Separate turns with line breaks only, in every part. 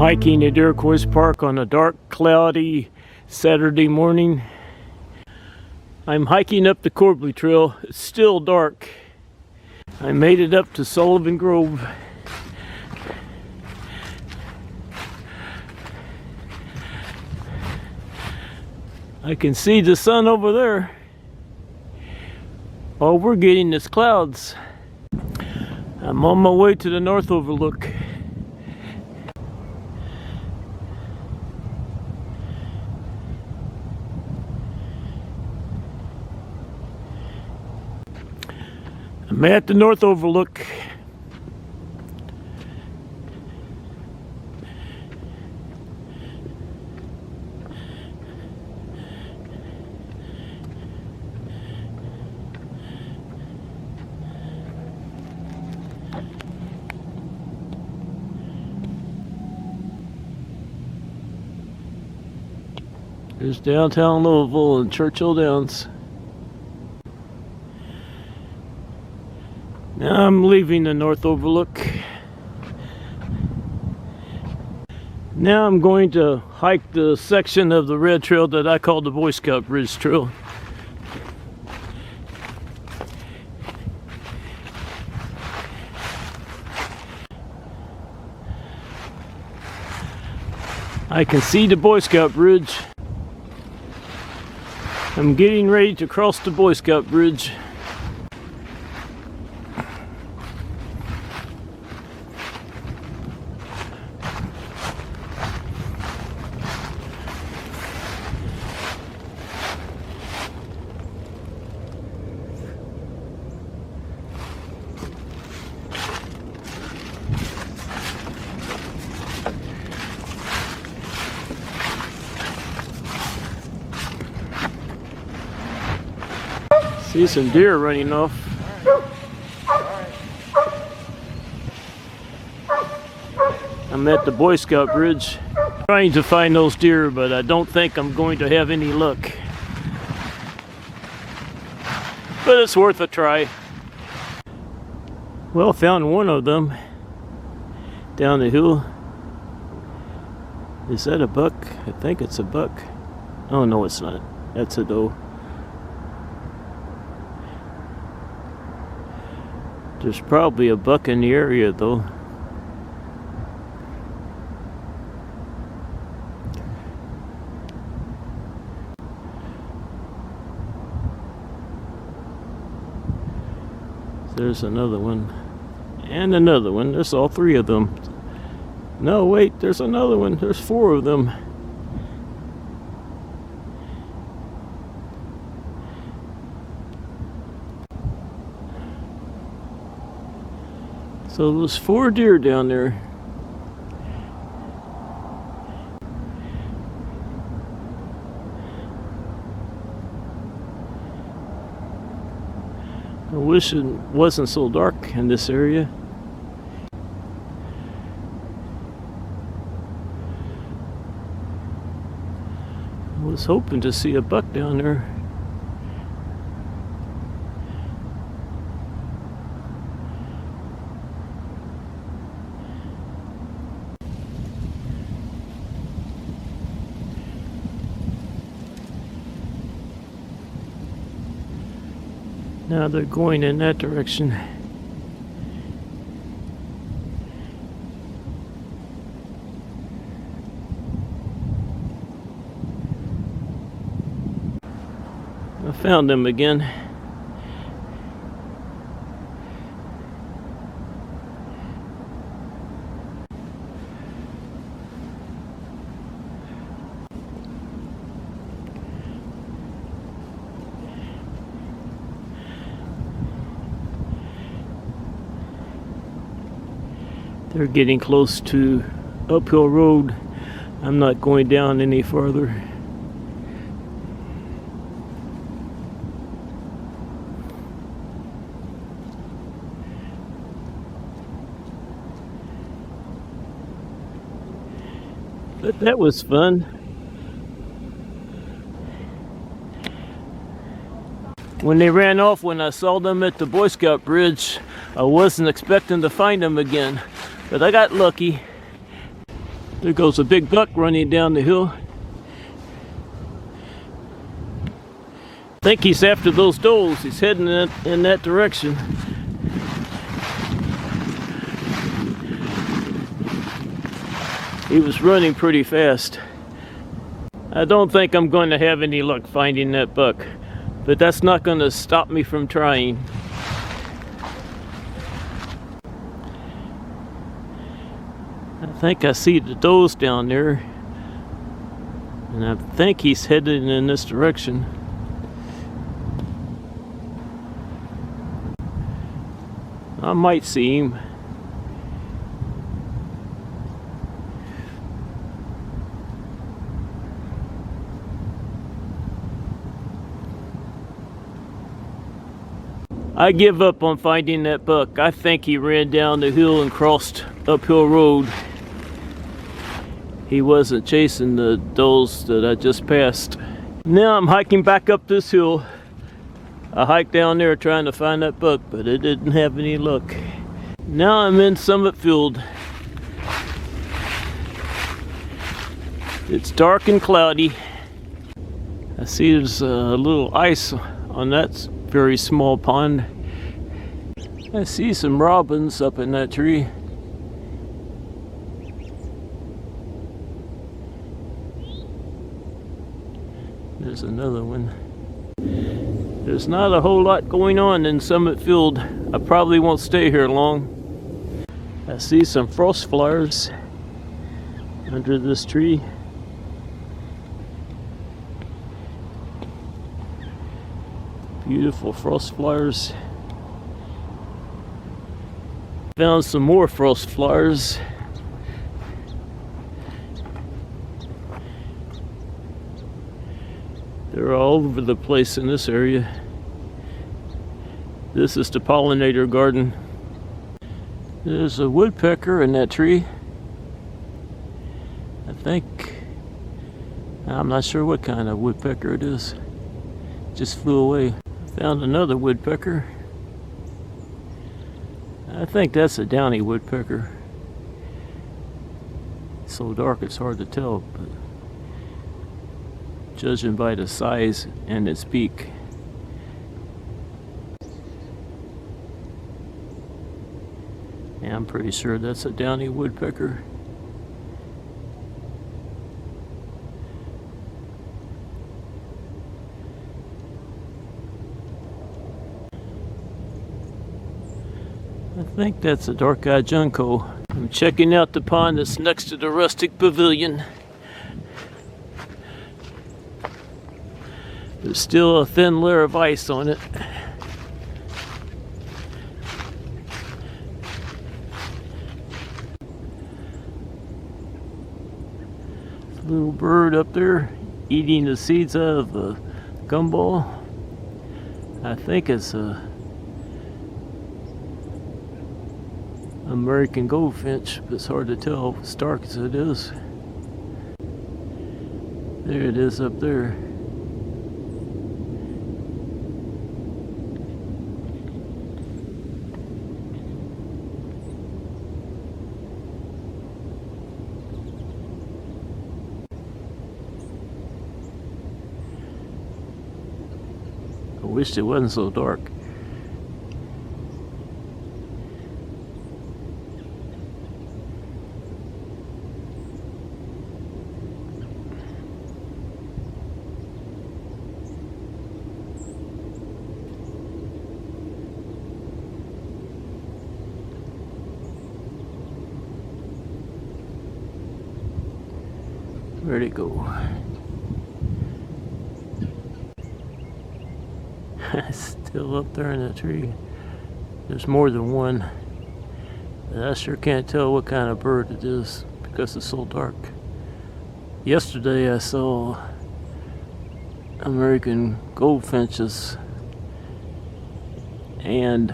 hiking at Iroquois Park on a dark, cloudy Saturday morning. I'm hiking up the Corbly Trail. It's still dark. I made it up to Sullivan Grove. I can see the sun over there. All we're getting is clouds. I'm on my way to the North Overlook. I'm at the North Overlook. There's downtown Louisville and Churchill Downs. Now I'm leaving the North Overlook. Now I'm going to hike the section of the red trail that I call the Boy Scout Bridge Trail. I can see the Boy Scout Bridge. I'm getting ready to cross the Boy Scout Bridge. See some deer running off. I'm at the Boy Scout Bridge trying to find those deer, but I don't think I'm going to have any luck. But it's worth a try. Well, found one of them down the hill. Is that a buck? I think it's a buck. Oh no, it's not. That's a doe. There's probably a buck in the area though. There's another one. And another one. There's all three of them. No, wait, there's another one. There's four of them. So there's 4 deer down there. I wish it wasn't so dark in this area. I was hoping to see a buck down there. Now they're going in that direction. I found them again. They're getting close to uphill road. I'm not going down any farther. But that was fun. When they ran off, when I saw them at the Boy Scout Bridge, I wasn't expecting to find them again. But I got lucky. There goes a big buck running down the hill. I think he's after those does. He's heading in that direction. He was running pretty fast. I don't think I'm going to have any luck finding that buck, but that's not going to stop me from trying. I think I see the does down there, and I think he's headed in this direction. I might see him. I give up on finding that buck. I think he ran down the hill and crossed uphill road. He wasn't chasing the does that I just passed. Now I'm hiking back up this hill. I hiked down there trying to find that buck, but it didn't have any luck. Now I'm in Summit Field. It's dark and cloudy. I see there's a little ice on that very small pond. I see some robins up in that tree. There's another one. There's not a whole lot going on in Summit Field. I probably won't stay here long. I see some frost flowers under this tree. Beautiful frost flowers. Found some more frost flowers. They're all over the place in this area. This is the pollinator garden. There's a woodpecker in that tree. I think, I'm not sure what kind of woodpecker it is. Just flew away. Found another woodpecker. I think that's a downy woodpecker. It's so dark it's hard to tell, but judging by the size and its beak. Yeah, I'm pretty sure that's a downy woodpecker. I think that's a dark-eyed junco. I'm checking out the pond that's next to the rustic pavilion. There's still a thin layer of ice on it. Little bird up there eating the seeds out of the gumball. I think it's a American goldfinch, but it's hard to tell as dark as it is. There it is up there. I wish it wasn't so dark. Where'd it go? Still up there in the tree. There's more than one. But I sure can't tell what kind of bird it is because it's so dark. Yesterday I saw American goldfinches and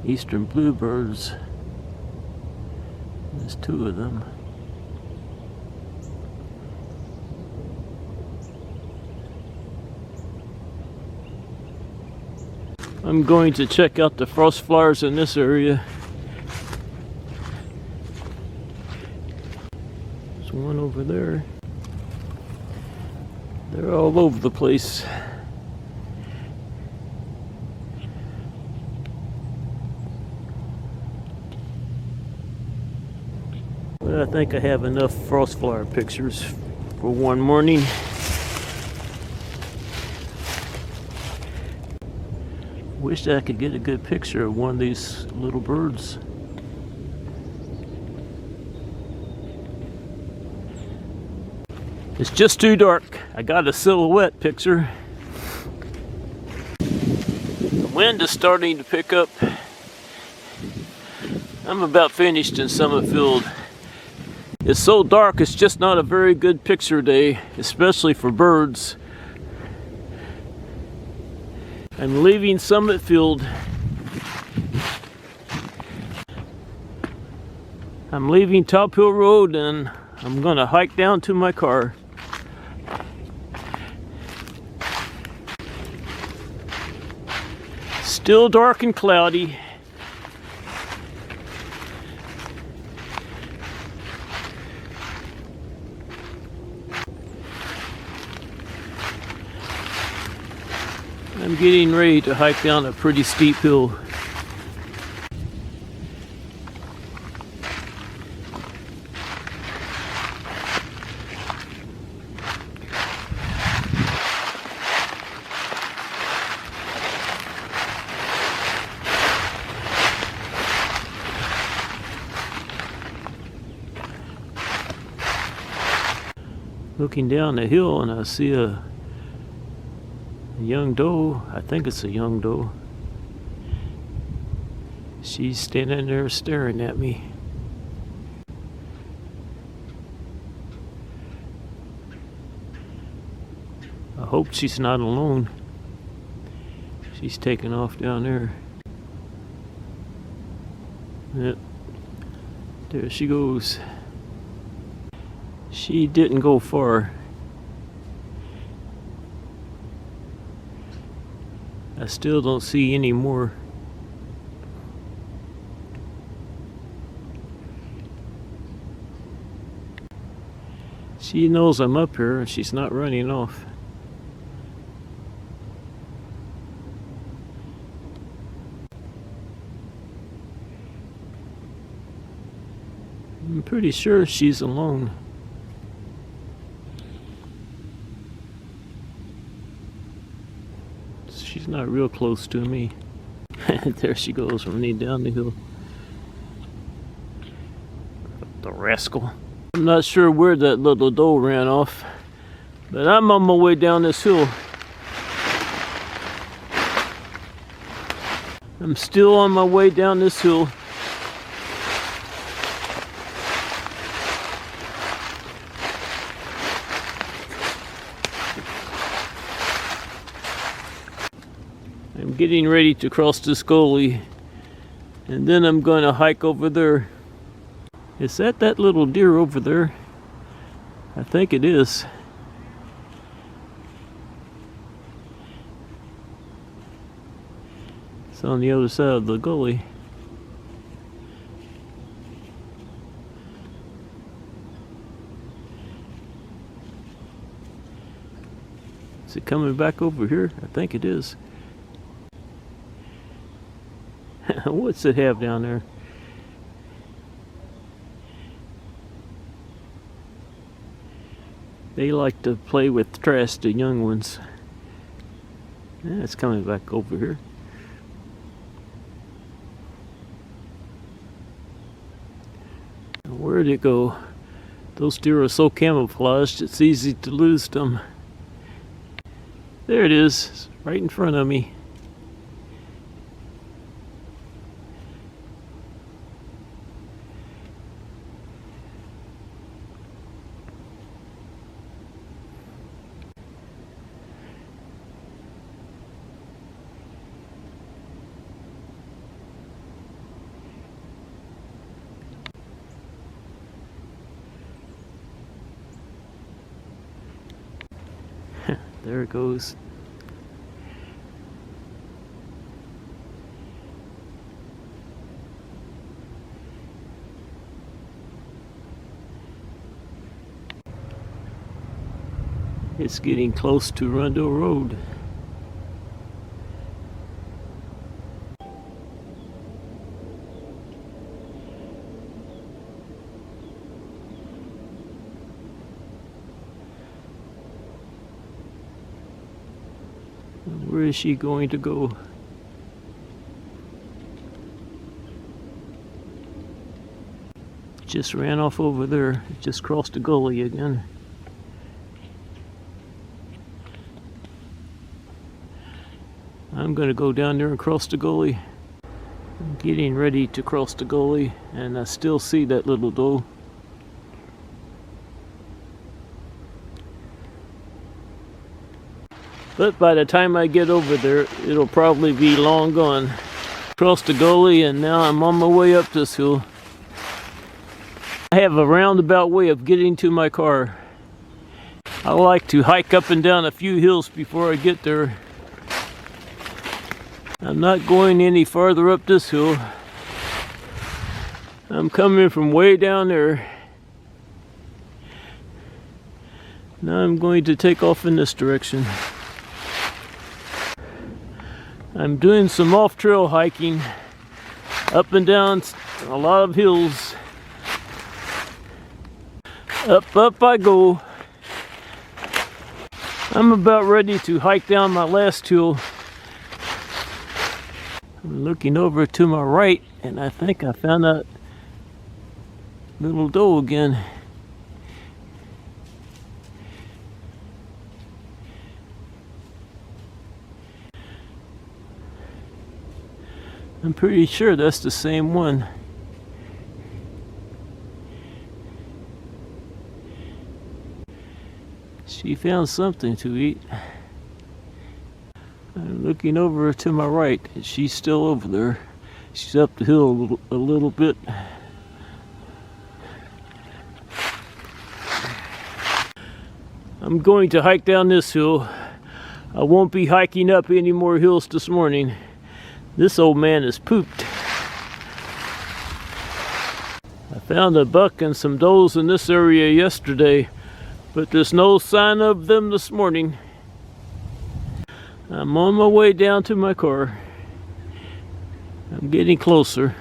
eastern bluebirds. There's two of them. I'm going to check out the frost flowers in this area. one over there. They're all over the place. But I think I have enough frost flower pictures for one morning. Wish I could get a good picture of one of these little birds. It's just too dark. I got a silhouette picture. The wind is starting to pick up. I'm about finished in Summit Field. It's so dark, it's just not a very good picture day, especially for birds. I'm leaving Summit Field. I'm leaving Top Hill Road and I'm gonna hike down to my car. Still dark and cloudy. I'm getting ready to hike down a pretty steep hill. Looking down the hill and I see a young doe. I think it's a young doe. She's standing there staring at me. I hope she's not alone. She's taking off down there. Yep. There she goes. She didn't go far. I still don't see any more. She knows I'm up here and she's not running off. I'm pretty sure she's alone. She's not real close to me. There she goes running down the hill. The rascal. I'm not sure where that little doe ran off, but I'm on my way down this hill. I'm still on my way down this hill. I'm getting ready to cross this gully, and then I'm going to hike over there. Is that little deer over there? I think it is. It's on the other side of the gully. Is it coming back over here? I think it is. What's it have down there? They like to play with trash, the young ones. Yeah, it's coming back over here. Where'd it go? Those deer are so camouflaged, it's easy to lose them. There it is, it's right in front of me. There it goes. It's getting close to Rundle Road. Where is she going to go? Just ran off over there. Just crossed the gully again. I'm going to go down there and cross the gully. I'm getting ready to cross the gully, and I still see that little doe. But by the time I get over there, it'll probably be long gone. Crossed the gully, and now I'm on my way up this hill. I have a roundabout way of getting to my car. I like to hike up and down a few hills before I get there. I'm not going any farther up this hill. I'm coming from way down there. Now I'm going to take off in this direction. I'm doing some off-trail hiking, up and down a lot of hills. Up I go. I'm about ready to hike down my last hill. I'm looking over to my right, and I think I found that little doe again. I'm pretty sure that's the same one. She found something to eat. I'm looking over to my right, and she's still over there. She's up the hill a little bit. I'm going to hike down this hill. I won't be hiking up any more hills this morning. This old man is pooped. I found a buck and some does in this area yesterday, but there's no sign of them this morning. I'm on my way down to my car. I'm getting closer.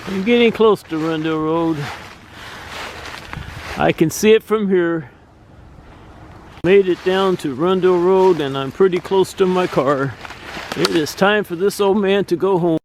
I'm getting close to Rundle Road. I can see it from here. Made it down to Rundle Road, and I'm pretty close to my car. It is time for this old man to go home.